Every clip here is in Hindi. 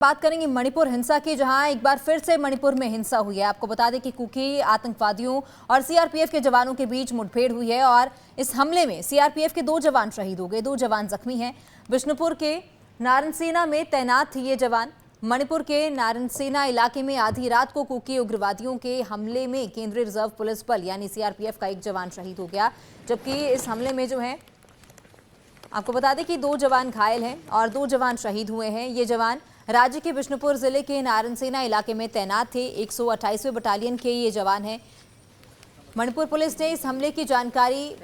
बात करेंगे मणिपुर हिंसा की, जहां एक बार फिर से मणिपुर में हिंसा हुई है। आपको बता दें कि कुकी आतंकवादियों और सीआरपीएफ के जवानों के बीच मुठभेड़ हुई है और इस हमले में सीआरपीएफ के 2 जवान शहीद हो गए, 2 जवान जख्मी हैं। बिष्णुपुर के नारनसेना में तैनात थे ये जवान। मणिपुर के नारनसेना इलाके में आधी रात को कुकी उग्रवादियों के हमले में केंद्रीय रिजर्व पुलिस बल यानी सीआरपीएफ का 1 जवान शहीद हो गया, जबकि इस हमले में जो है आपको बता दें कि 2 जवान घायल हैं और 2 जवान शहीद हुए हैं। ये जवान राज्य के बिष्णुपुर जिले के नारनसेना इलाके में तैनात थे। 128वें बटालियन के ये जवान हैं। मणिपुर पुलिस ने इस हमले की जानकारी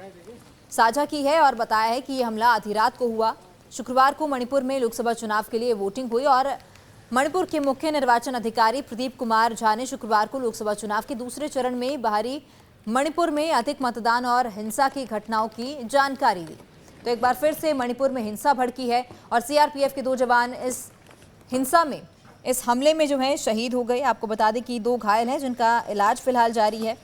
साझा की है और बताया है कि ये हमला आधी रात को हुआ। शुक्रवार को मणिपुर में लोकसभा चुनाव के लिए वोटिंग हुई और मणिपुर के मुख्य निर्वाचन अधिकारी प्रदीप कुमार झा ने शुक्रवार को लोकसभा चुनाव के दूसरे चरण में बाहरी मणिपुर में अधिक मतदान और हिंसा की घटनाओं की जानकारी दी। तो एक बार फिर से मणिपुर में हिंसा भड़की है और सीआरपीएफ के 2 जवान इस हिंसा में, इस हमले में जो है शहीद हो गए। आपको बता दें कि 2 घायल हैं जिनका इलाज फिलहाल जारी है।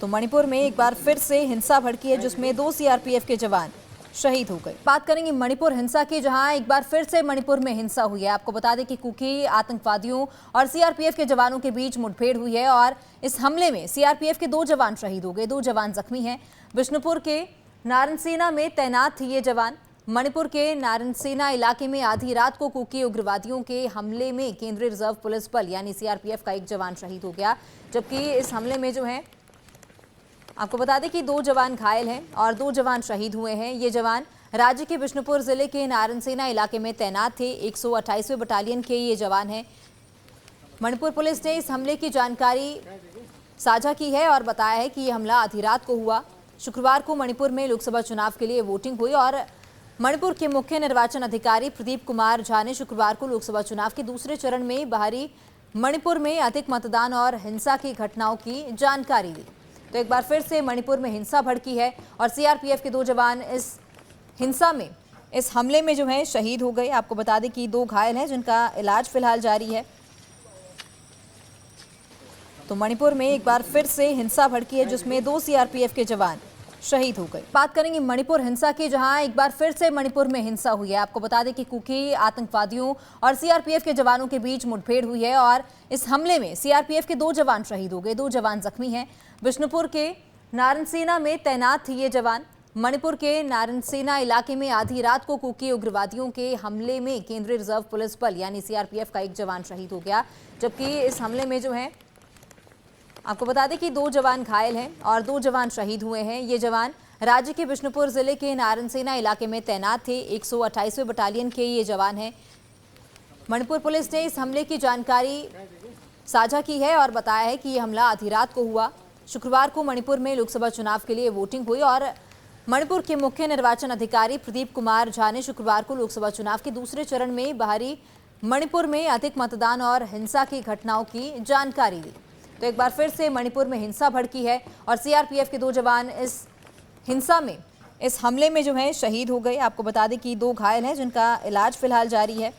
तो मणिपुर में एक बार फिर से हिंसा भड़की है जिसमें 2 सीआरपीएफ के जवान शहीद हो गए। बात करेंगे मणिपुर हिंसा की, जहां एक बार फिर से मणिपुर में हिंसा हुई है। आपको बता दें कि कुकी आतंकवादियों और सीआरपीएफ के जवानों के बीच मुठभेड़ हुई है और इस हमले में सीआरपीएफ के 2 जवान शहीद हो गए, 2 जवान जख्मी हैं। बिष्णुपुर के नारनसेना में तैनात थे ये जवान। मणिपुर के नारनसेना इलाके में आधी रात को कुकी उग्रवादियों के हमले में केंद्रीय रिजर्व पुलिस बल यानी सीआरपीएफ का 1 जवान शहीद हो गया, जबकि इस हमले में जो है आपको बता दें कि 2 जवान घायल हैं और 2 जवान शहीद हुए हैं। ये जवान राज्य के बिष्णुपुर जिले के नारनसेना इलाके में तैनात थे। 128वें बटालियन के ये जवान हैं। मणिपुर पुलिस ने इस हमले की जानकारी साझा की है और बताया है कि ये हमला आधी रात को हुआ। शुक्रवार को मणिपुर में लोकसभा चुनाव के लिए वोटिंग हुई और मणिपुर के मुख्य निर्वाचन अधिकारी प्रदीप कुमार झा ने शुक्रवार को लोकसभा चुनाव के दूसरे चरण में बाहरी मणिपुर में अधिक मतदान और हिंसा की घटनाओं की जानकारी दी। तो एक बार फिर से मणिपुर में हिंसा भड़की है और सीआरपीएफ के 2 जवान इस हिंसा में, इस हमले में जो है शहीद हो गए। आपको बता दें कि 2 घायल हैं जिनका इलाज फिलहाल जारी है। तो मणिपुर में एक बार फिर से हिंसा भड़की है जिसमें 2 सीआरपीएफ के जवान शहीद हो गए। बात करेंगे मणिपुर हिंसा की, जहां एक बार फिर से मणिपुर में हिंसा हुई है। आपको बता दें कि कुकी आतंकवादियों और सीआरपीएफ के जवानों के बीच मुठभेड़ हुई है और इस हमले में सीआरपीएफ के 2 जवान शहीद हो गए, 2 जवान जख्मी हैं। बिष्णुपुर के नारनसेना में तैनात थे ये जवान। मणिपुर के नारनसेना इलाके में आधी रात को कुकी उग्रवादियों के हमले में केंद्रीय रिजर्व पुलिस बल यानी सीआरपीएफ का 1 जवान शहीद हो गया, जबकि इस हमले में जो है आपको बता दें कि 2 जवान घायल हैं और 2 जवान शहीद हुए हैं। ये जवान राज्य के बिष्णुपुर जिले के नारनसेना इलाके में तैनात थे। 128वें बटालियन के ये जवान हैं। मणिपुर पुलिस ने इस हमले की जानकारी साझा की है और बताया है कि ये हमला आधी रात को हुआ। शुक्रवार को मणिपुर में लोकसभा चुनाव के लिए वोटिंग हुई और मणिपुर के मुख्य निर्वाचन अधिकारी प्रदीप कुमार झा ने शुक्रवार को लोकसभा चुनाव के दूसरे चरण में बाहरी मणिपुर में अधिक मतदान और हिंसा की घटनाओं की जानकारी दी। तो एक बार फिर से मणिपुर में हिंसा भड़की है और सीआरपीएफ के 2 जवान इस हिंसा में, इस हमले में जो है शहीद हो गए। आपको बता दें कि 2 घायल हैं जिनका इलाज फिलहाल जारी है।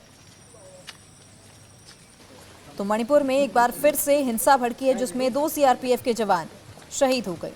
तो मणिपुर में एक बार फिर से हिंसा भड़की है जिसमें 2 सीआरपीएफ के जवान शहीद हो गए।